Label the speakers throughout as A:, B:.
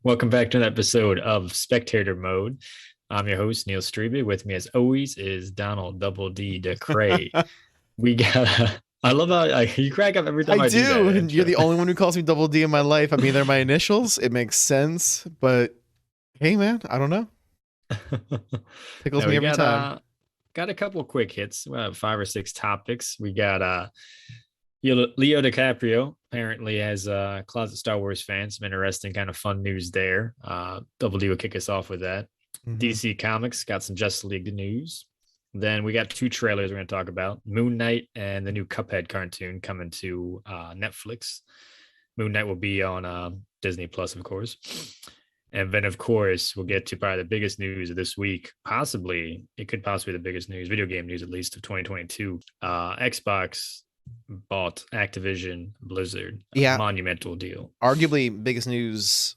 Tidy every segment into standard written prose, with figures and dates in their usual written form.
A: Welcome back to an episode of Spectator Mode. I'm your host, Neil Strebig. With me, as always, is Donald Double D DeCray. We got, I love how you crack up every
B: I
A: time I do
B: do,
A: that
B: and you're
A: intro.
B: the only one who calls me Double D in my life. I mean, they're my initials. It makes sense, but hey, man, I don't know. Tickles
A: Now
B: me
A: we
B: every time.
A: got a couple quick hits. We have five or six topics. We got Leo DiCaprio apparently has a closet Star Wars fan. Some interesting kind of fun news there. Double D will kick us off with that.
B: Hmm.
A: DC Comics got some Justice League news. Then we got two trailers we're going to talk about: Moon Knight and the new Cuphead cartoon coming to Netflix. Moon Knight will be on Disney Plus, of course. And then, of course, we'll get to probably the biggest news of this week. Possibly, it could possibly be the biggest news, video game news at least, of 2022. Xbox bought Activision Blizzard, a
B: Yeah,
A: monumental deal.
B: arguably biggest news.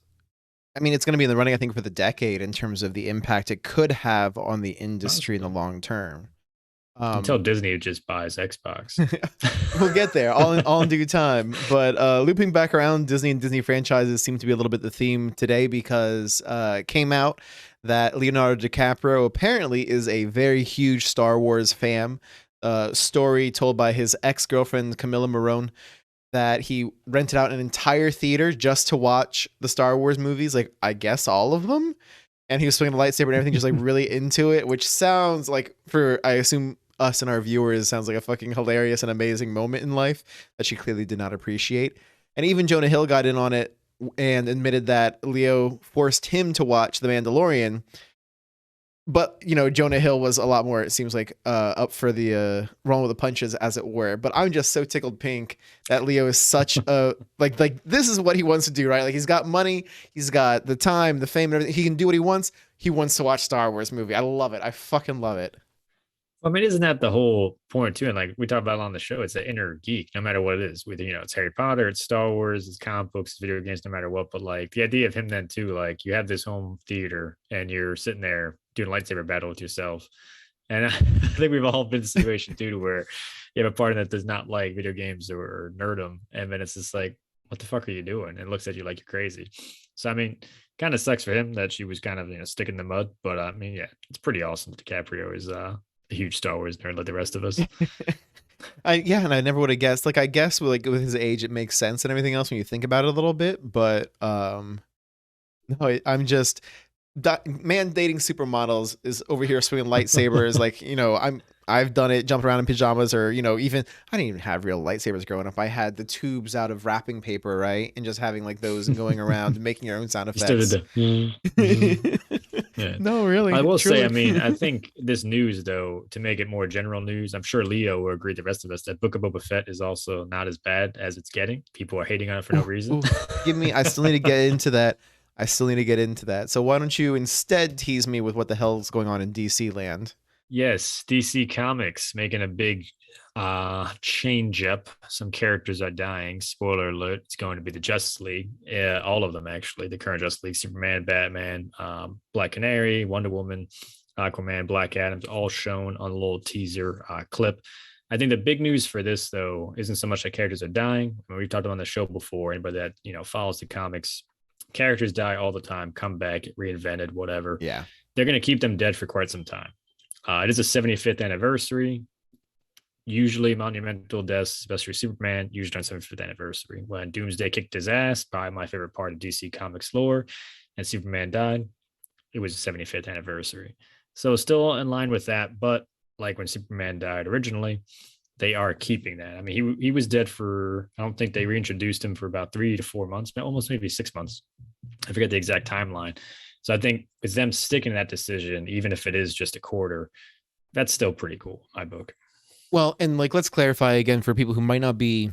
B: I mean, it's going to be in the running, I think, for the decade in terms of the impact it could have on the industry in the
A: Possibly.
B: long term.
A: Until
B: Um,
A: Disney just buys Xbox.
B: we'll get there all in due time. But looping back around, Disney and Disney franchises seem to be a little bit the theme today because it came out that Leonardo DiCaprio apparently is a very huge Star Wars fan. Story told by his ex-girlfriend Camilla Morone that he rented out an entire theater just to watch the Star Wars movies, like I guess all of them. And he was swinging a lightsaber and everything, just like really into it, which sounds like, for I assume us and our viewers, sounds like a fucking hilarious and amazing moment in life that she clearly did not appreciate. And even Jonah Hill got in on it and admitted that Leo forced him to watch The Mandalorian. But Jonah Hill was a lot more, it seems like, up for the rolling with the punches, as it were. But I'm just so tickled pink that Leo is such a like this is what he wants to do, right? Like, he's got money, he's got the time, the fame, and everything. He can do what he wants. He wants to watch Star Wars movie. I love it. I fucking love it.
A: I mean, isn't that the whole point too? And like we talk about on the show, it's the inner geek, no matter what it is. Whether it's Harry Potter, it's Star Wars, it's comic books, it's video games, no matter what. But like the idea of him then too, like you have this home theater and you're sitting there doing a lightsaber battle with yourself. And I think we've all been in a situation too to where you have a partner that does not like video games or nerdom, and then it's just like, what the fuck are you doing? And looks at you like you're crazy. So I mean, kind of sucks for him that she was kind of sticking in the mud. But I mean, yeah, it's pretty awesome. DiCaprio is a huge Star Wars nerd like the rest of us.
B: Yeah, and I never would have guessed. Like, I guess with his age, it makes sense and everything else when you think about it a little bit. But no, I'm just man dating supermodels is over here swinging lightsabers. Like, I've done it, jumped around in pajamas, or even I didn't even have real lightsabers growing up. I had the tubes out of wrapping paper, right, and just having like those and going around and making your own sound
A: You still did
B: effects.
A: the yeah.
B: No, really,
A: I will say, I
B: truly.
A: mean, I think this news, though, to make it more general news, I'm sure Leo will agree with the rest of us that Book of Boba Fett is also not as bad as it's getting. People are hating on it for no
B: Ooh,
A: reason.
B: ooh. Give me. I still need to get into that. I still need to get into that. So why don't you instead tease me with what the hell's going on in DC land?
A: Yes, DC Comics making a big change up. Some characters are dying. Spoiler alert, it's going to be the Justice League. All of them, actually. The current Justice League: Superman, Batman, Black Canary, Wonder Woman, Aquaman, Black Adam's, all shown on a little teaser clip. I think the big news for this, though, isn't so much that characters are dying. I mean, we've talked about on the show before. Anybody that follows the comics, characters die all the time, come back, get reinvented, whatever.
B: Yeah.
A: They're going to keep them dead for quite some time. It is a 75th anniversary. Usually monumental deaths, especially Superman, usually on 75th anniversary. When Doomsday kicked his ass, probably my favorite part of DC Comics lore, and Superman died, it was the 75th anniversary. So still in line with that, but like when Superman died originally, they are keeping that. I mean, he was dead for, I don't think they reintroduced him for about 3 to 4 months, almost maybe 6 months. I forget the exact timeline. So I think with them sticking to that decision, even if it is just a quarter, that's still pretty cool, my book.
B: Well, and like, let's clarify again for people who might not be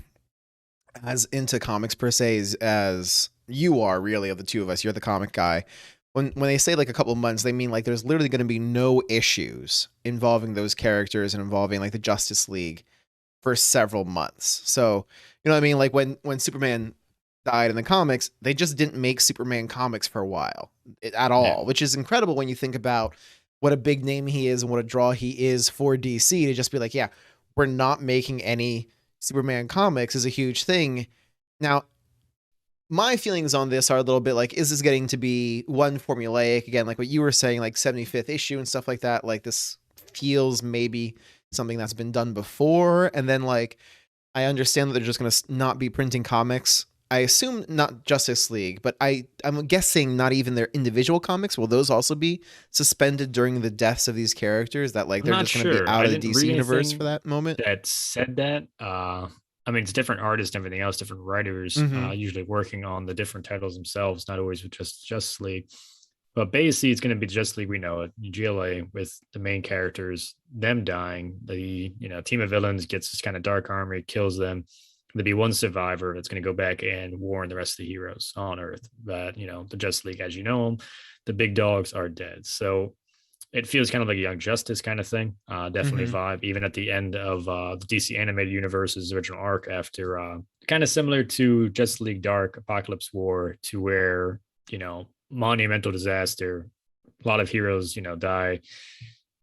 B: as into comics per se as you are, really, of the two of us. You're the comic guy. When they say like a couple of months, they mean like there's literally going to be no issues involving those characters and involving like the Justice League for several months. So, you know what I mean? Like when Superman died in the comics, they just didn't make Superman comics for a while at
A: Yeah.
B: all, which is incredible when you think about what a big name he is and what a draw he is for DC to just be like, yeah, we're not making any Superman comics is a huge thing. Now, my feelings on this are a little bit like, is this getting to be one formulaic again, like what you were saying, like 75th issue and stuff like that? Like this feels maybe something that's been done before. And then like, I understand that they're just going to not be printing comics. I assume not Justice League, but I'm guessing not even their individual comics. Will those also be suspended during the deaths of these characters? That like they're just going to be out of the DC universe for that moment?
A: That said that, I mean, it's different artists and everything else, different writers, usually working on the different titles themselves, not always with just Justice League. But basically, it's going to be Justice League we know it, GLA, with the main characters, them dying. The team of villains gets this kind of dark army, kills them. There'll be one survivor that's going to go back and warn the rest of the heroes on Earth that the Justice League, as you know them, the big dogs are dead. So it feels kind of like a Young Justice kind of thing. Definitely vibe, even at the end of the DC animated universe's original arc, after kind of similar to Justice League Dark, Apocalypse War, to where, monumental disaster, a lot of heroes, die,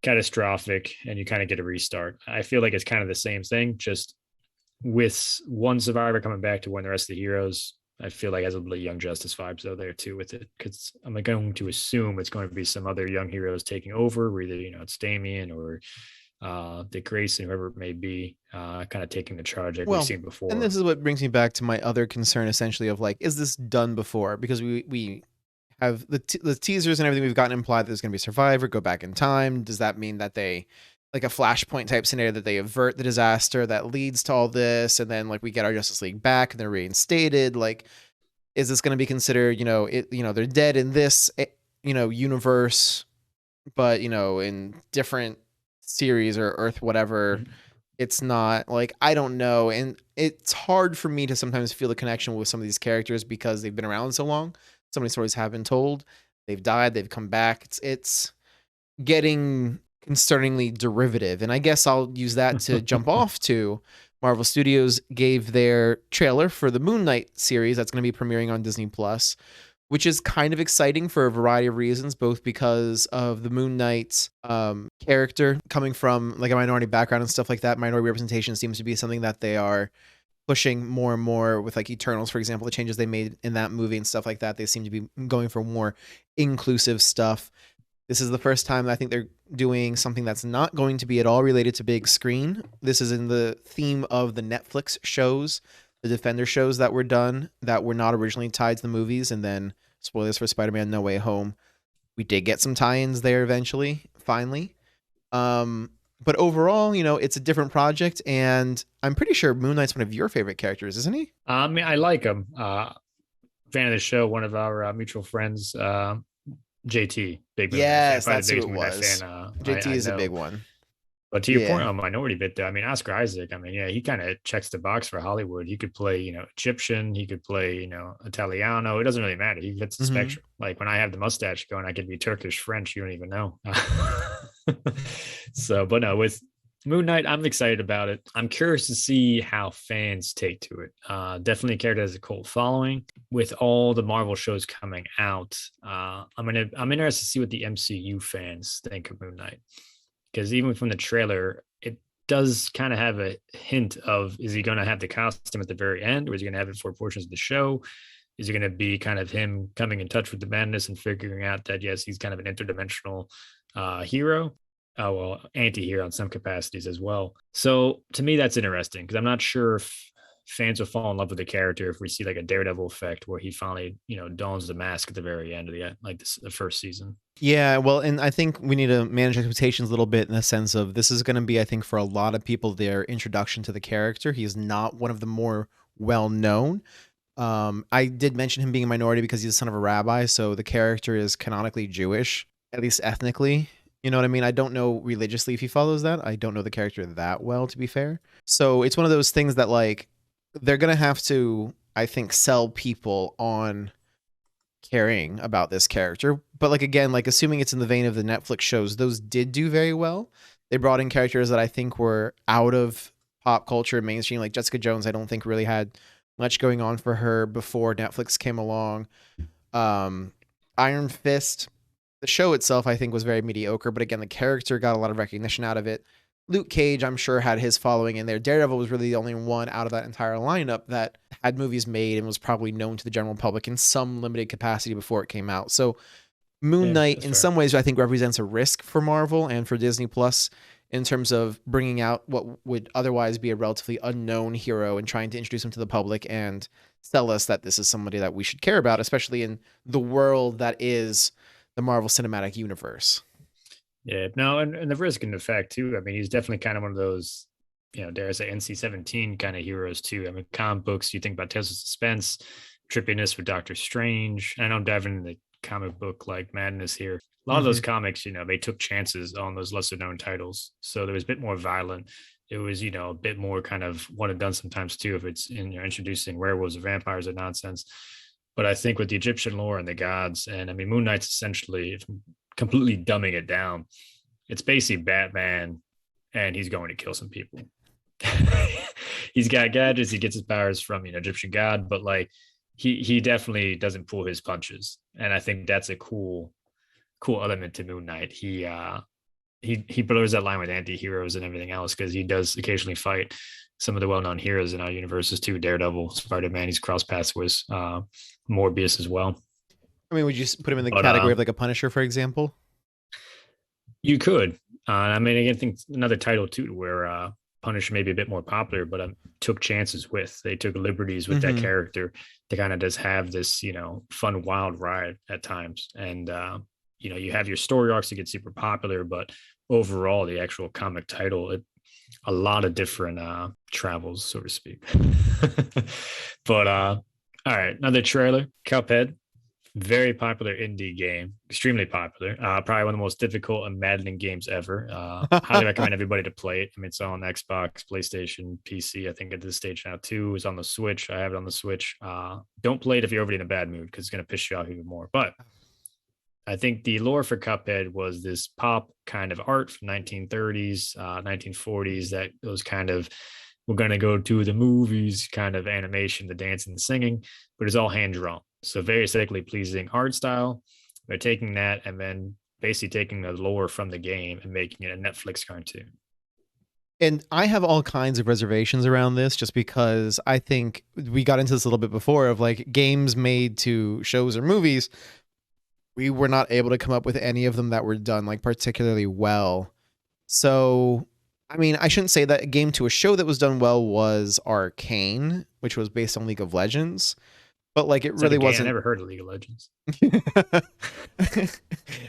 A: catastrophic, and you kind of get a restart. I feel like it's kind of the same thing, just with one survivor coming back to warn the rest of the heroes. I feel like has a little Young Justice vibes though there too with it, because I'm going to assume it's going to be some other young heroes taking over, either it's Damian or Dick Grayson, whoever it may be, kind of taking the charge like we've seen before.
B: And this is what brings me back to my other concern, essentially, of like, is this done before? Because we have the teasers and everything we've gotten implied that there's going to be Survivor, go back in time. Does that mean that they, like a Flashpoint type scenario, that they avert the disaster that leads to all this, and then like we get our Justice League back and they're reinstated? Like, is this going to be considered, they're dead in this, universe, but in different series or Earth, whatever. It's not like, I don't know. And it's hard for me to sometimes feel the connection with some of these characters because they've been around so long. So many stories have been told. They've died. They've come back. It's getting concerningly derivative. And I guess I'll use that to jump off to Marvel Studios gave their trailer for the Moon Knight series that's going to be premiering on Disney Plus, which is kind of exciting for a variety of reasons, both because of the Moon Knight character coming from like a minority background and stuff like that. Minority representation seems to be something that they are pushing more and more with, like Eternals, for example, the changes they made in that movie and stuff like that. They seem to be going for more inclusive stuff. This is the first time I think they're doing something that's not going to be at all related to big screen. This is in the theme of the Netflix shows, the Defender shows that were done that were not originally tied to the movies. And then, spoilers for Spider-Man No Way Home, we did get some tie-ins there eventually, finally. But overall, it's a different project, and I'm pretty sure Moon Knight's one of your favorite characters, isn't he?
A: I mean, I like him. Fan of the show, one of our mutual friends, JT, big Moon
B: Yes,
A: fan.
B: that's who it was. JT is a big one.
A: But to your point on Minority bit, though, I mean, Oscar Isaac, I mean, yeah, he kind of checks the box for Hollywood. He could play, Egyptian. He could play, Italiano. It doesn't really matter. He fits the spectrum. Like when I have the mustache going, I could be Turkish, French. You don't even know. So, but no, with Moon Knight, I'm excited about it. I'm curious to see how fans take to it. Definitely a character that has a cult following. With all the Marvel shows coming out, I'm interested to see what the MCU fans think of Moon Knight. Because even from the trailer, it does kind of have a hint of, is he going to have the costume at the very end, or is he going to have it for portions of the show? Is it going to be kind of him coming in touch with the madness and figuring out that, yes, he's kind of an interdimensional hero? Oh, well, anti-hero in some capacities as well. So to me, that's interesting, because I'm not sure if fans will fall in love with the character if we see like a Daredevil effect where he finally, dons the mask at the very end of the first season.
B: Yeah, well, and I think we need to manage expectations a little bit in the sense of this is going to be, I think, for a lot of people, their introduction to the character. He is not one of the more well-known. I did mention him being a minority because he's the son of a rabbi, so the character is canonically Jewish, at least ethnically. You know what I mean? I don't know religiously if he follows that. I don't know the character that well, to be fair. So it's one of those things that, like, they're going to have to, I think, sell people on caring about this character. But like, again, like assuming it's in the vein of the Netflix shows, those did do very well. They brought in characters that I think were out of pop culture and mainstream. Like Jessica Jones, I don't think really had much going on for her before Netflix came along. Iron Fist, the show itself, I think, was very mediocre. But again, the character got a lot of recognition out of it. Luke Cage, I'm sure, had his following in there. Daredevil was really the only one out of that entire lineup that had movies made and was probably known to the general public in some limited capacity before it came out. So Moon Knight, in some ways, I think represents a risk for Marvel and for Disney Plus in terms of bringing out what would otherwise be a relatively unknown hero and trying to introduce him to the public and tell us that this is somebody that we should care about, especially in the world that is the Marvel Cinematic Universe.
A: Yeah, no, and the risk and the fact too. I mean, he's definitely kind of one of those, dare I say, NC-17 kind of heroes too. I mean, comic books, you think about Tales of Suspense, trippiness with Doctor Strange. I know I'm diving into comic book like madness here. A lot of those comics, they took chances on those lesser known titles. So there was a bit more violent. It was, a bit more kind of one and done sometimes too, if it's introducing werewolves or vampires or nonsense. But I think with the Egyptian lore and the gods, and I mean, Moon Knight's essentially completely dumbing it down. It's basically Batman, and he's going to kill some people. He's got gadgets. He gets his powers from Egyptian god, but like he definitely doesn't pull his punches, and I think that's a cool element to Moon Knight. He blurs that line with anti-heroes and everything else because he does occasionally fight some of the well-known heroes in our universes too. Daredevil, Spider-Man. He's cross paths with Morbius as well.
B: I mean, would you put him in the category of like a Punisher, for example?
A: You could. I mean, again, I think another title too, where Punisher may be a bit more popular, but took chances with. They took liberties with that character to kind of just have this, fun, wild ride at times. And, you have your story arcs to get super popular, but overall, the actual comic title, a lot of different travels, so to speak. But all right, another trailer, Cuphead. Very popular indie game, extremely popular. Probably one of the most difficult and maddening games ever. Highly recommend everybody to play it. I mean, it's on Xbox, PlayStation, PC. I think at this stage now too. It's on the Switch. I have it on the Switch. Don't play it if you're already in a bad mood because it's going to piss you off even more. But I think the lore for Cuphead was this pop kind of art from 1930s, 1940s that was kind of, we're going to go to the movies kind of animation, the dancing, the singing, but it's all hand drawn. So very aesthetically pleasing art style. They're taking that and then basically taking the lore from the game and making it a Netflix cartoon.
B: And I have all kinds of reservations around this just because I think we got into this a little bit before of like games made to shows or movies. We were not able to come up with any of them that were done like particularly well. So, I mean, I shouldn't say that a game to a show that was done well was Arcane, which was based on League of Legends. But like it really wasn't.
A: I never heard of League of Legends.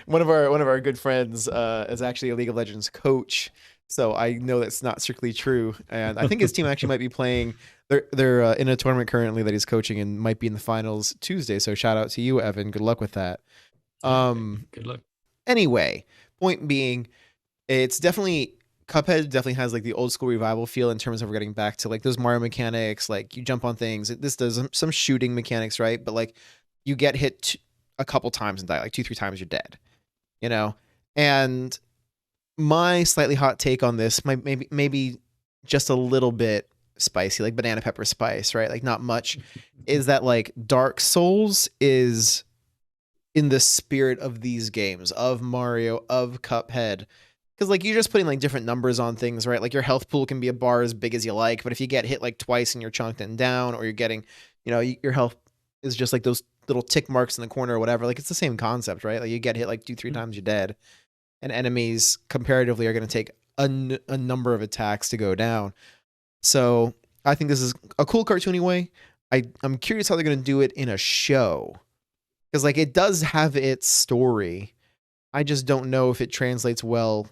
B: one of our good friends is actually a League of Legends coach, so I know that's not strictly true. And I think his team actually might be playing. They're in a tournament currently that he's coaching and might be in the finals Tuesday. So shout out to you, Evan. Good luck with that.
A: Good luck.
B: Anyway, point being, it's definitely. Cuphead definitely has like the old school revival feel in terms of we're getting back to like those Mario mechanics, like you jump on things. This does some shooting mechanics, right? But like you get hit a couple times and die, like 2-3 times you're dead, And my slightly hot take on this, maybe just a little bit spicy, like banana pepper spice, right? Like not much, is that like Dark Souls is in the spirit of these games, of Mario, of Cuphead. Because like you're just putting like different numbers on things, right? Like your health pool can be a bar as big as you like, but if you get hit like twice and you're chunked and down, or you're getting, your health is just like those little tick marks in the corner or whatever. Like it's the same concept, right? Like you get hit like 2-3 times, you're dead, and enemies comparatively are going to take a number of attacks to go down. So I think this is a cool cartoony way. I'm curious how they're going to do it in a show, because like it does have its story. I just don't know if it translates well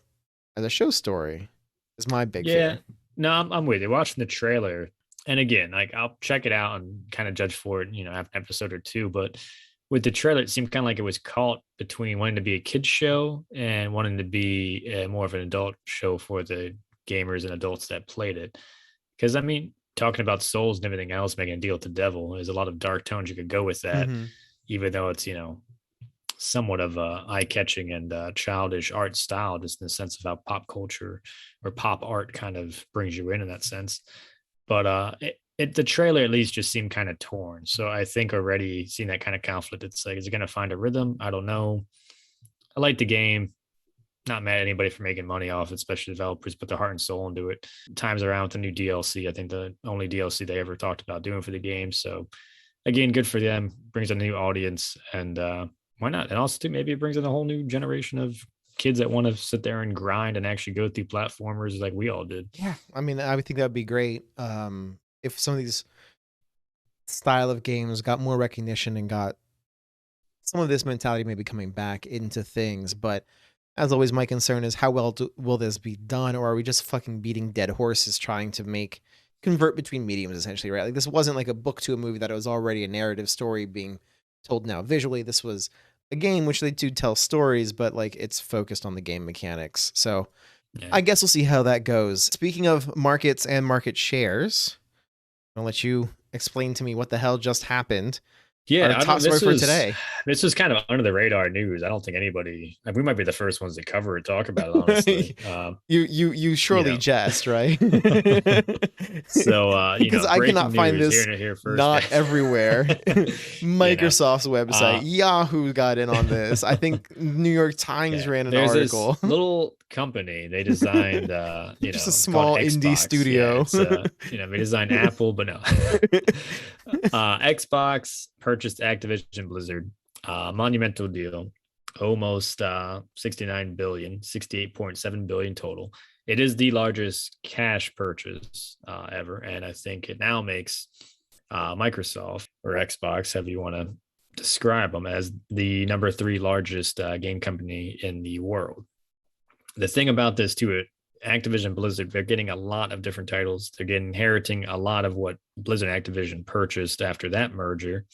B: as a show story. Is my big fear.
A: No, I'm with you. Watching the trailer, and again, like I'll check it out and kind of judge for it, after an episode or two. But with the trailer, it seemed kind of like it was caught between wanting to be a kids show and wanting to be more of an adult show for the gamers and adults that played it. Because I mean, talking about souls and everything else, making a deal with the devil, there's a lot of dark tones you could go with that, even though it's somewhat of a eye-catching and childish art style, just in the sense of how pop culture or pop art kind of brings you in that sense. But the trailer at least just seemed kind of torn. So I think already seeing that kind of conflict, it's like, is it going to find a rhythm? I don't know. I like the game. not mad at anybody for making money off it, especially developers put their heart and soul into it. Times around with the new DLC. I think the only DLC they ever talked about doing for the game. So again, good for them. Brings a new audience, and why not? And also too, maybe it brings in a whole new generation of kids that want to sit there and grind and actually go through platformers like we all did.
B: Yeah, I mean, I would think that would be great if some of these style of games got more recognition and got some of this mentality maybe coming back into things. But as always, my concern is how well will this be done, or are we just fucking beating dead horses trying to convert between mediums essentially, right? Like this wasn't like a book to a movie that it was already a narrative story being told now visually. This was a game which they do tell stories, but like it's focused on the game mechanics. So yeah. I guess we'll see how that goes. Speaking of markets and market shares, I'll let you explain to me what the hell just happened.
A: Yeah,
B: our top story for today.
A: This was kind of under the radar news. I don't think anybody. We might be the first ones to cover it, talk about it. Honestly,
B: you surely jest, right?
A: So
B: because I cannot find this
A: here first,
B: not everywhere. Microsoft's website, Yahoo got in on this. I think New York Times ran an article.
A: This little company they designed,
B: just a small indie studio.
A: Yeah, they designed Apple, but no. Xbox purchased Activision Blizzard, monumental deal, almost 69 billion, 68.7 billion total. It is the largest cash purchase ever, and I think it now makes Microsoft or Xbox, however you want to describe them, as the number 3 largest game company in the world. The thing about this too, Activision Blizzard, they're getting a lot of different titles. They're inheriting a lot of what Blizzard Activision purchased after that merger.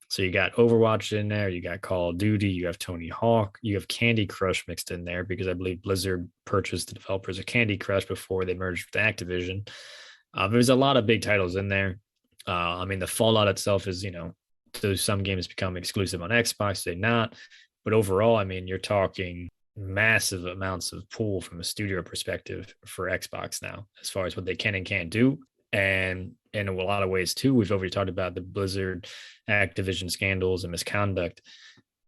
A: So you got Overwatch in there, you got Call of Duty, you have Tony Hawk, you have Candy Crush mixed in there because I believe Blizzard purchased the developers of Candy Crush before they merged with Activision. There's a lot of big titles in there. I mean, the Fallout itself is, so some games become exclusive on Xbox, they not. But overall, I mean, you're talking massive amounts of pool from a studio perspective for Xbox now, as far as what they can and can't do. And in a lot of ways too, we've already talked about the Blizzard Activision scandals and misconduct.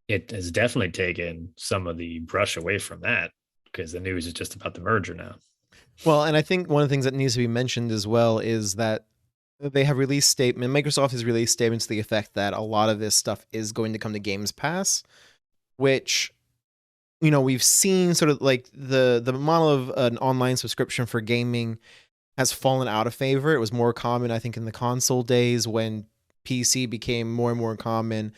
A: It has definitely taken some of the brush away from that because the news is just about the merger now.
B: Well, and I think one of the things that needs to be mentioned as well is that they have released Microsoft has released statements to the effect that a lot of this stuff is going to come to Games Pass, which we've seen sort of like the model of an online subscription for gaming has fallen out of favor. It was more common, I think, in the console days when PC became more and more common.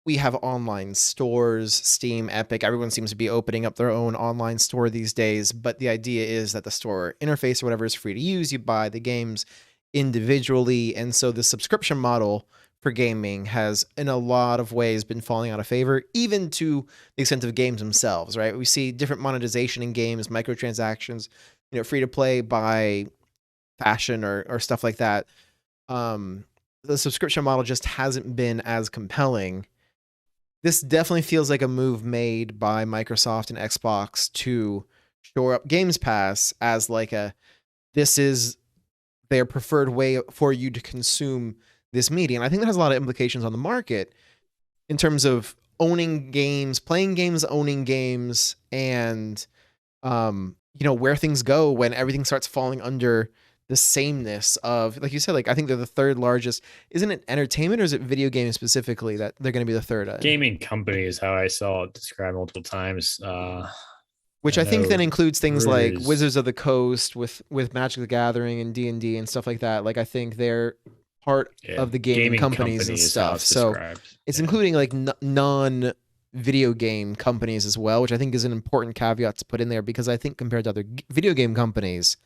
B: We have online stores, Steam, Epic. Everyone seems to be opening up their own online store these days. But the idea is that the store interface or whatever is free to use. You buy the games individually. And so the subscription model for gaming has in a lot of ways been falling out of favor, even to the extent of games themselves, right? We see different monetization in games, microtransactions, free to play by fashion or stuff like that. The subscription model just hasn't been as compelling. This definitely feels like a move made by Microsoft and Xbox to shore up Games Pass as like this is their preferred way for you to consume this media. And I think that has a lot of implications on the market in terms of owning games, playing games, owning games, and where things go when everything starts falling under the sameness of, like you said, like I think they're the 3rd largest. Isn't it entertainment or is it video games specifically that they're going to be the 3rd?
A: Gaming company is how I saw it described multiple times.
B: Which I think then includes things like Wizards of the Coast with Magic the Gathering and D&D and stuff like that. Like I think they're part of the gaming companies and stuff. So it's including like non-video game companies as well, which I think is an important caveat to put in there because I think compared to other video game companies,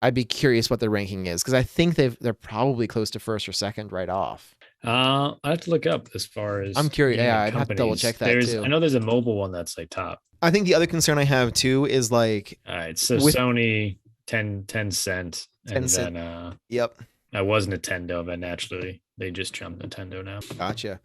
B: I'd be curious what their ranking is because I think they're probably close to 1st or 2nd right off.
A: I have to look up as far as
B: I'm curious. Yeah, I'd have to double check that too.
A: I know there's a mobile one that's like top.
B: I think the other concern I have too is like,
A: all right, so Sony 10 cent, and then
B: yep,
A: that was Nintendo, but naturally they just jumped Nintendo now.
B: Gotcha.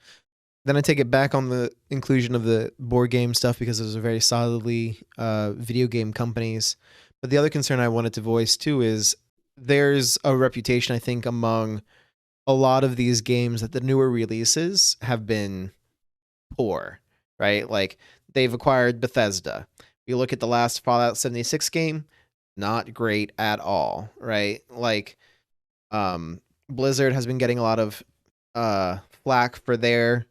B: Then I take it back on the inclusion of the board game stuff because those are very solidly video game companies. But the other concern I wanted to voice too is there's a reputation, I think, among a lot of these games that the newer releases have been poor, right? Like they've acquired Bethesda. You look at the last Fallout 76 game, not great at all, right? Like, Blizzard has been getting a lot of flack for their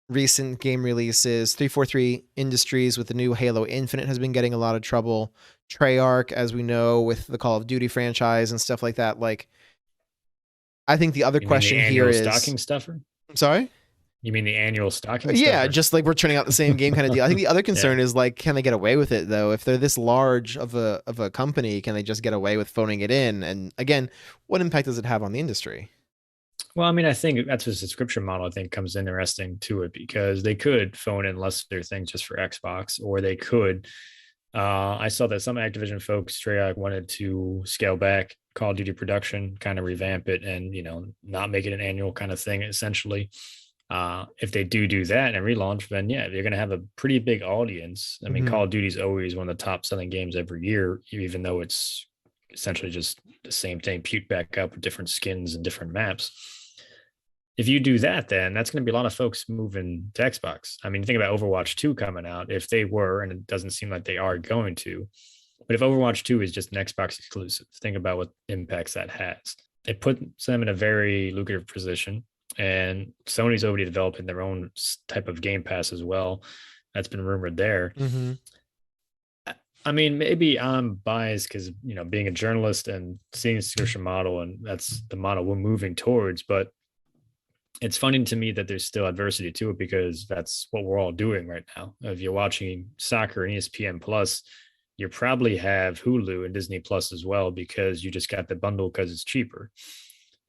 B: recent game releases. 343 Industries with the new Halo Infinite has been getting a lot of trouble. Treyarch, as we know, with the Call of Duty franchise and stuff like that. Like, I think the other question here is
A: stocking stuffer.
B: I'm sorry.
A: You mean the annual stocking
B: Yeah,
A: stuffer?
B: just like we're turning out the same game kind of deal. I think the other concern is like, can they get away with it though? If they're this large of a company, can they just get away with phoning it in? And again, what impact does it have on the industry?
A: Well, I mean, I think that's a subscription model. I think comes interesting to it because they could phone in lesser things just for Xbox, or they could. I saw that some Activision folks, Treyarch, wanted to scale back Call of Duty production, kind of revamp it, and not make it an annual kind of thing. Essentially, if they do that and relaunch, then yeah, they're going to have a pretty big audience. I mean, Call of Duty is always one of the top selling games every year, even though it's essentially just the same thing, puked back up with different skins and different maps. If you do that, then that's going to be a lot of folks moving to Xbox. I mean, think about Overwatch 2 coming out. If they were, and it doesn't seem like they are going to, but if Overwatch 2 is just an Xbox exclusive, think about what impacts that has. It puts them in a very lucrative position, and Sony's already developing their own type of Game Pass as well. That's been rumored there. I mean, maybe I'm biased because, being a journalist and seeing the subscription model, and that's the model we're moving towards, but it's funny to me that there's still adversity to it because that's what we're all doing right now. If you're watching soccer and ESPN Plus, you probably have Hulu and Disney Plus as well because you just got the bundle because it's cheaper.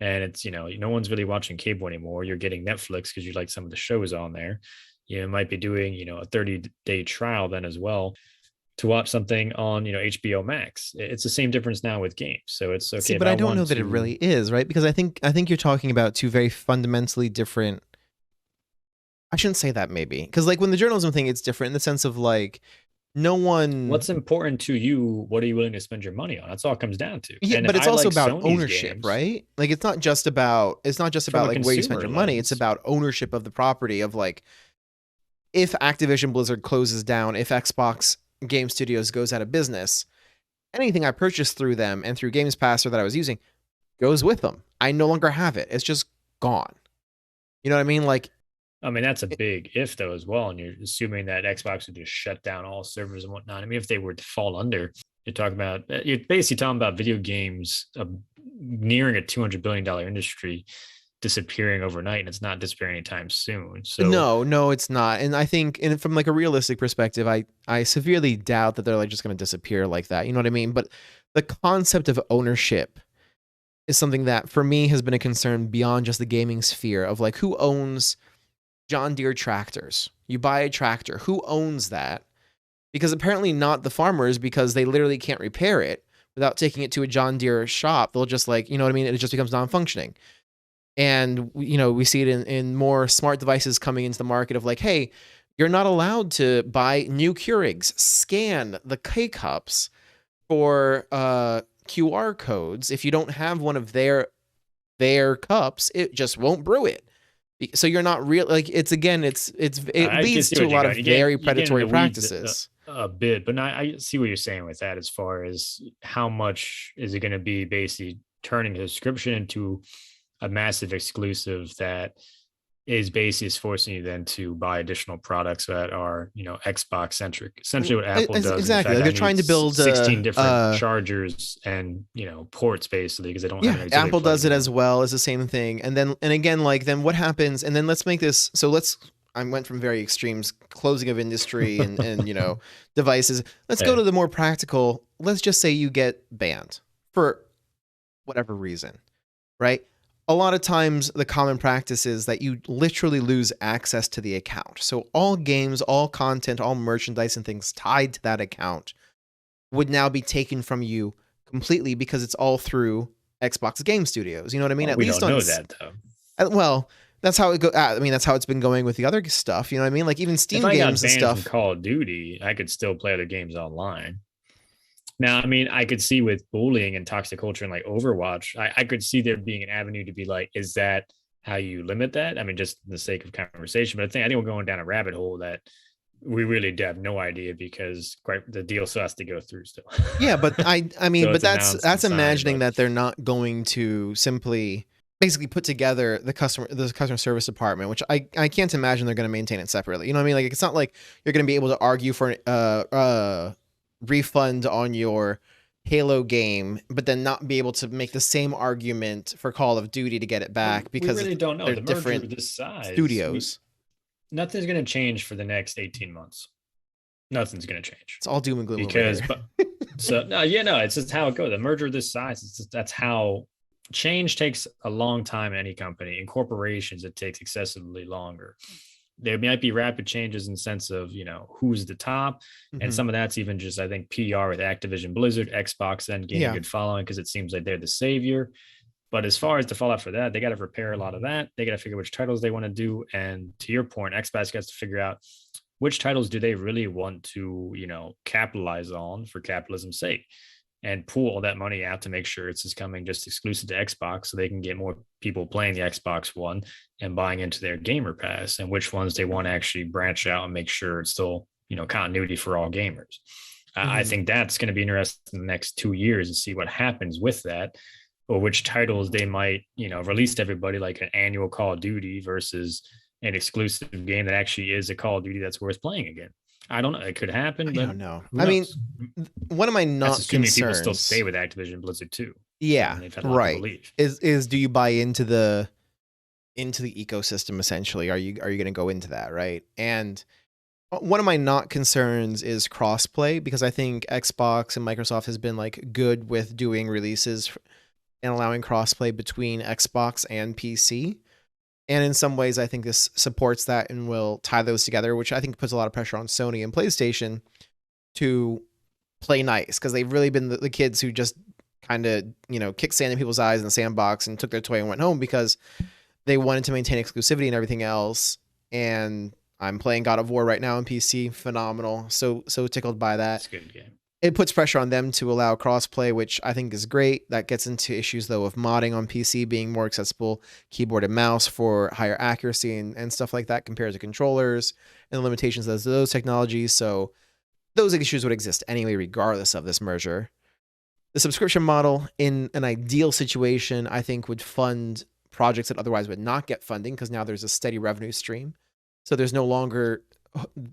A: And it's, no one's really watching cable anymore. You're getting Netflix because you like some of the shows on there. You might be doing, a 30-day trial then as well to watch something on, HBO Max. It's the same difference now with games. So it's okay.
B: See, but I don't know that it really is, right? Because I think you're talking about two very fundamentally different. I shouldn't say that maybe. Because like when the journalism thing, it's different in the sense of like no one.
A: What's important to you? What are you willing to spend your money on? That's all it comes down to.
B: Yeah, but it's also about ownership, right? Like it's not just about like where you spend your money. It's about ownership of the property of like if Activision Blizzard closes down, if Xbox Game Studios goes out of business, anything I purchased through them and through Games Pass or that I was using goes with them. I no longer have it. It's just gone. You know what I mean? Like,
A: I mean, that's a big if though as well. And you're assuming that Xbox would just shut down all servers and whatnot. I mean, if they were to fall under, you're basically talking about video games nearing a $200 billion industry disappearing overnight, and it's not disappearing anytime soon. So
B: no, it's not. And I think, and from like a realistic perspective, I severely doubt that they're like just going to disappear like that. You know what I mean? But the concept of ownership is something that for me has been a concern beyond just the gaming sphere of like who owns John Deere tractors. You buy a tractor, who owns that? Because apparently not the farmers, because they literally can't repair it without taking it to a John Deere shop. They'll just like, you know what I mean? It just becomes non-functioning. And, we see it in more smart devices coming into the market of like, hey, you're not allowed to buy new Keurigs. Scan the K-Cups for QR codes. If you don't have one of their cups, it just won't brew it. So you're not real. Like it leads to a lot of very predatory practices.
A: A bit, but I see what you're saying with that as far as how much is it going to be basically turning the subscription into a massive exclusive that is basically forcing you then to buy additional products that are, Xbox centric. Essentially what Apple does.
B: Exactly. Like they're trying to build
A: 16 different chargers and, ports basically because they don't have an
B: Apple does it as well. It's the same thing. And again, like then what happens? And then let's make this. So I went from very extremes, closing of industry and devices. Let's go to the more practical. Let's just say you get banned for whatever reason, right? A lot of times the common practice is that you literally lose access to the account. So all games, all content, all merchandise and things tied to that account would now be taken from you completely because it's all through Xbox Game Studios. You know what I mean?
A: We don't know that though.
B: Well, that's how it go. I mean, that's how it's been going with the other stuff. You know what I mean? Like even Steam games and stuff.
A: From Call of Duty, I could still play other games online. Now, I mean, I could see with bullying and toxic culture and like Overwatch, I could see there being an avenue to be like, is that how you limit that? I mean, just for the sake of conversation, but I think we're going down a rabbit hole that we really have no idea because quite the deal still has to go through still.
B: Yeah, but I mean,
A: So
B: but
A: it's announced and
B: that's
A: signed,
B: imagining
A: but
B: that they're not going to simply basically put together the customer service department, which I can't imagine they're going to maintain it separately. You know what I mean? Like it's not like you're going to be able to argue for refund on your Halo game, but then not be able to make the same argument for Call of Duty to get it back
A: we
B: because
A: really don't know.
B: they're
A: The merger
B: different
A: of this size,
B: studios.
A: nothing's going to change for the next 18 months. Nothing's going to change
B: It's all doom and gloom
A: because,
B: over
A: but so no, yeah, no, it's just how it goes. The merger of this size, that's how change takes a long time in any company. In corporations, it takes excessively longer. There might be rapid changes in the sense of, who's the top.
B: here.
A: And some of that's even just, I think, PR with Activision Blizzard, Xbox then gaining
B: Yeah.
A: good following because it seems like they're the savior. But as far as the fallout for that, they got to repair a lot of that. They got to figure which titles they want to do. And to your point, Xbox gets to figure out which titles do they really want to, capitalize on for capitalism's sake and pull all that money out to make sure it's just coming just exclusive to Xbox so they can get more people playing the Xbox One and buying into their gamer pass, and which ones they want to actually branch out and make sure it's still, continuity for all gamers. I think that's going to be interesting in the next 2 years and see what happens with that, or which titles they might, release to everybody, like an annual Call of Duty versus an exclusive game that actually is a Call of Duty that's worth playing again. I don't know. It could happen,
B: I
A: but
B: don't know. I mean, one of my
A: that's assuming people still
B: concerns.
A: stay with Activision Blizzard too.
B: Yeah,
A: They've had a lot of people
B: right.
A: leave.
B: Is do you buy into the ecosystem essentially? Are you going to go into that, right? And one of my not concerns is crossplay, because I think Xbox and Microsoft has been like good with doing releases and allowing crossplay between Xbox and PC. And in some ways, I think this supports that and will tie those together, which I think puts a lot of pressure on Sony and PlayStation to play nice, because they've really been the kids who just kind of, kicked sand in people's eyes in the sandbox and took their toy and went home because they wanted to maintain exclusivity and everything else. And I'm playing God of War right now on PC. Phenomenal. So tickled by that.
A: It's a good game.
B: It puts pressure on them to allow crossplay, which I think is great. That gets into issues, though, of modding on PC being more accessible, keyboard and mouse for higher accuracy and stuff like that compared to controllers, and the limitations of those technologies. So those issues would exist anyway, regardless of this merger. The subscription model, in an ideal situation, I think would fund projects that otherwise would not get funding, because now there's a steady revenue stream. So there's no longer,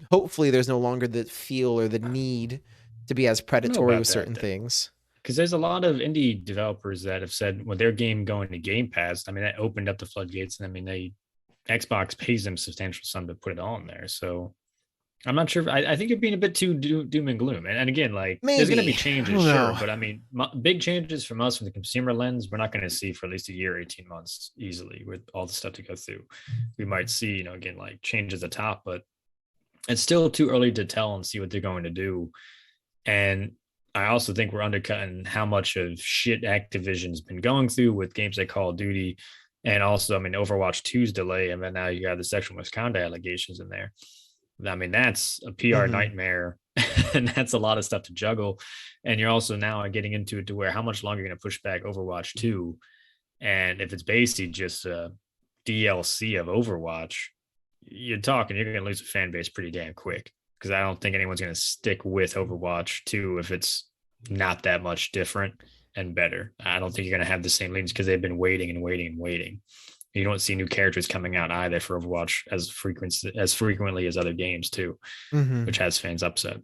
B: hopefully there's no longer the feel or the need to be as predatory with certain things.
A: Because there's a lot of indie developers that have said, well, their game going to Game Pass, I mean, that opened up the floodgates. And I mean, Xbox pays them substantial sum to put it on there. So I'm not sure. I think you're being a bit too doom and gloom. And again, like, there's going to be changes, sure. But I mean, big changes from us from the consumer lens, we're not going to see for at least a year, 18 months easily with all the stuff to go through. We might see, again, like changes at the top, but it's still too early to tell and see what they're going to do. And I also think we're undercutting how much of shit Activision's been going through with games like Call of Duty. And also, I mean, Overwatch 2's delay. And then now you got the sexual misconduct allegations in there. I mean, that's a PR nightmare. And that's a lot of stuff to juggle. And you're also now getting into it to where how much longer you're going to push back Overwatch 2. And if it's basically just a DLC of Overwatch, you're going to lose a fan base pretty damn quick. Because I don't think anyone's going to stick with Overwatch 2 if it's not that much different and better. I don't think you're going to have the same leads because they've been waiting and waiting and waiting. You don't see new characters coming out either for Overwatch as frequently as other games too, which has fans upset.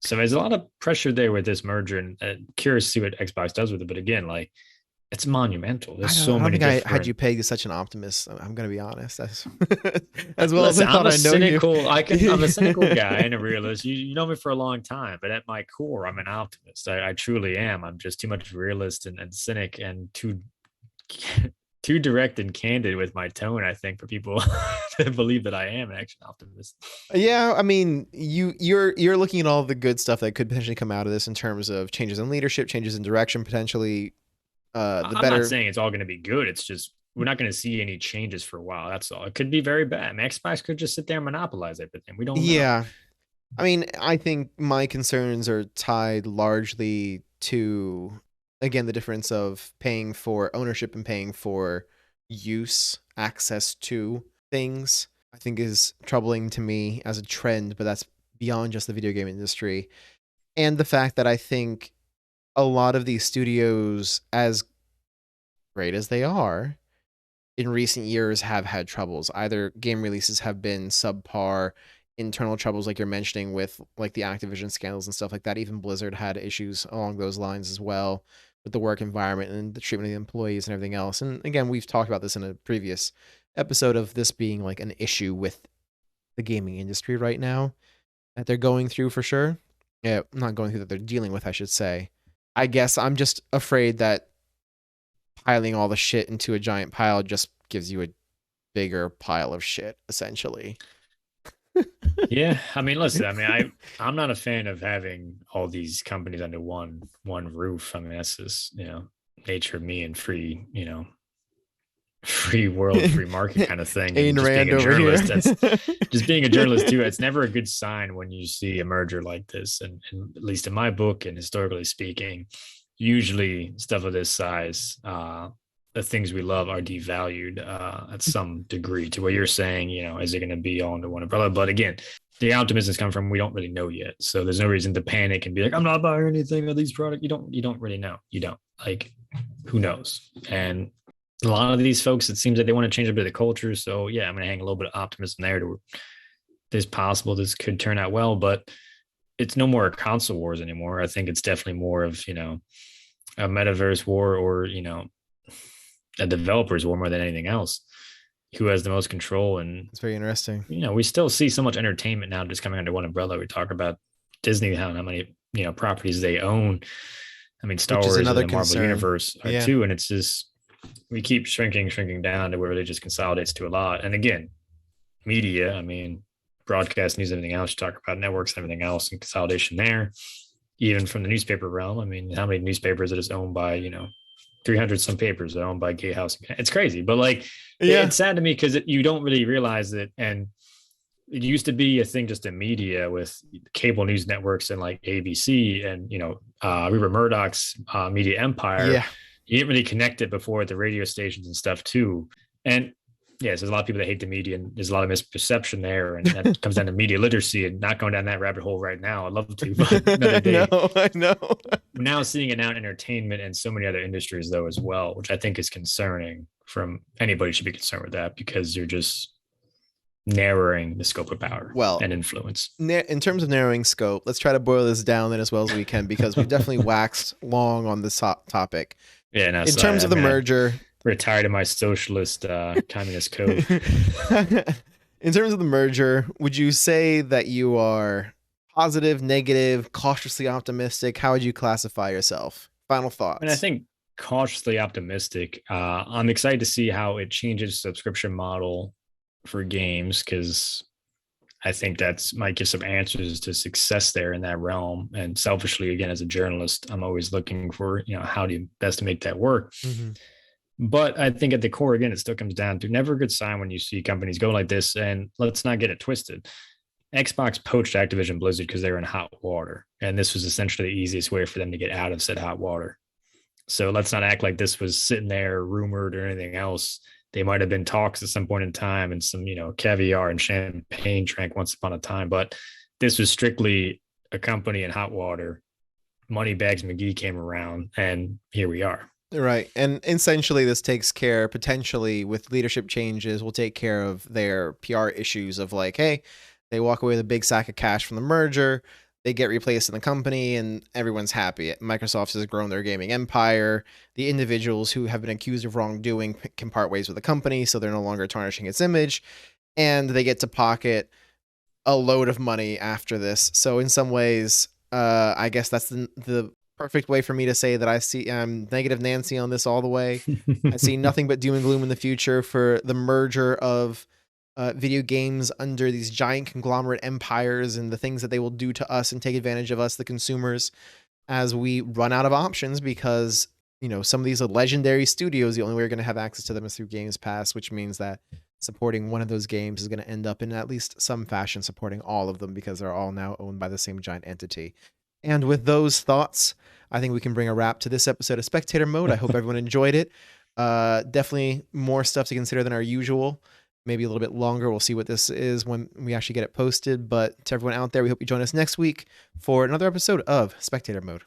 A: So there's a lot of pressure there with this merger, and curious to see what Xbox does with it. But again, like, it's monumental. There's so many. I
B: had you pegged as such an optimist. I'm going to be honest. As well as I thought, I know
A: you. I'm a cynical guy and a realist. You know me for a long time, but at my core, I'm an optimist. I truly am. I'm just too much realist and cynic and too direct and candid with my tone, I think, for people to believe that I am an actual optimist. Yeah,
B: I mean, you're looking at all the good stuff that could potentially come out of this in terms of changes in leadership, changes in direction, potentially. I'm not saying it's all going to be good. It's just we're not going to see any changes for a while. That's all. It could be very bad. I mean, Xbox could just sit there and monopolize everything. We don't know. Yeah. I mean, I think my concerns are tied largely to, again, the difference of paying for ownership and paying for use, access to things. I think is troubling to me as a trend, but that's beyond just the video game industry. And the fact that I think a lot of these studios, as great as they are, in recent years have had troubles. Either game releases have been subpar, internal troubles like you're mentioning with like the Activision scandals and stuff like that. Even Blizzard had issues along those lines as well with the work environment and the treatment of the employees and everything else. And again, we've talked about this in a previous episode of this being like an issue with the gaming industry right now that they're going through for sure. Yeah, not going through, that they're dealing with, I should say. I guess I'm just afraid that piling all the shit into a giant pile just gives you a bigger pile of shit, essentially.
A: Yeah, I mean, listen, I mean, I'm not a fan of having all these companies under one roof. I mean, that's just, nature of me and free, free world, free market kind of thing.
B: Ayn
A: And just
B: Rand
A: being a
B: over
A: journalist,
B: here.
A: that's just being a journalist too. It's never a good sign when you see a merger like this. And at least in my book, and historically speaking, usually stuff of this size, the things we love are devalued at some degree, to what you're saying, is it going to be all under one umbrella? But again, the optimism come from, we don't really know yet. So there's no reason to panic and be like, I'm not buying anything of these products. You don't really know. You don't, like, who knows? And a lot of these folks, it seems like they want to change a bit of the culture. So yeah, I'm going to hang a little bit of optimism there to this possible this could turn out well, but it's no more console wars anymore. I think it's definitely more of, a metaverse war, or, a developer's war more than anything else. Who has the most control? And
B: It's very interesting.
A: we still see so much entertainment now just coming under one umbrella. We talk about Disney, how many properties they own. I mean, Star Wars and the Marvel universe are too, and it's just, we keep shrinking down to where it just consolidates to a lot. And again, media, I mean, broadcast news, everything else, you talk about networks and everything else, and consolidation there. Even from the newspaper realm, I mean, how many newspapers that is owned by 300 some papers that are owned by Gay House? It's crazy, but like, it's sad to me because you don't really realize it. And it used to be a thing just in media with cable news networks and like ABC and Rupert Murdoch's media empire.
B: Yeah,
A: you didn't really connect it before at the radio stations and stuff too. And yes, there's a lot of people that hate the media, and there's a lot of misperception there, and that comes down to media literacy. And not going down that rabbit hole right now. I'd love to, but another day.
B: No, I know.
A: We're now seeing it now in entertainment and so many other industries though as well, which I think is concerning. From anybody should be concerned with that, because you're just narrowing the scope of power and influence.
B: In terms of narrowing scope, let's try to boil this down then as well as we can, because we've definitely waxed long on this topic.
A: Yeah, no,
B: in terms of the merger,
A: retired of my socialist communist code.
B: In terms of the merger, would you say that you are positive, negative, cautiously optimistic? How would you classify yourself? Final thoughts.
A: I mean, I think cautiously optimistic. I'm excited to see how it changes subscription model for games, because I think that's might give some answers to success there in that realm. And selfishly, again, as a journalist, I'm always looking for, how do you best to make that work. Mm-hmm. But I think at the core, again, it still comes down to never a good sign when you see companies go like this. And let's not get it twisted. Xbox poached Activision Blizzard because they were in hot water. And this was essentially the easiest way for them to get out of said hot water. So let's not act like this was sitting there rumored or anything else. They might have been talks at some point in time, and some, caviar and champagne drank once upon a time. But this was strictly a company in hot water. Moneybags McGee came around, and here we are.
B: Right. And essentially this takes care, potentially with leadership changes, will take care of their PR issues of like, hey, they walk away with a big sack of cash from the merger. They get replaced in the company and everyone's happy. Microsoft has grown their gaming empire. The individuals who have been accused of wrongdoing can part ways with the company, so they're no longer tarnishing its image. And they get to pocket a load of money after this. So in some ways, I guess that's the perfect way for me to say that I see negative Nancy on this all the way. I see nothing but doom and gloom in the future for the merger of video games under these giant conglomerate empires and the things that they will do to us and take advantage of us, the consumers, as we run out of options, because some of these legendary studios, the only way you're going to have access to them is through Games Pass, which means that supporting one of those games is going to end up in at least some fashion supporting all of them, because they're all now owned by the same giant entity. And with those thoughts, I think we can bring a wrap to this episode of Spectator Mode. I hope everyone enjoyed it. Definitely more stuff to consider than our usual. maybe a little bit longer. We'll see what this is when we actually get it posted. But to everyone out there, we hope you join us next week for another episode of Spectator Mode.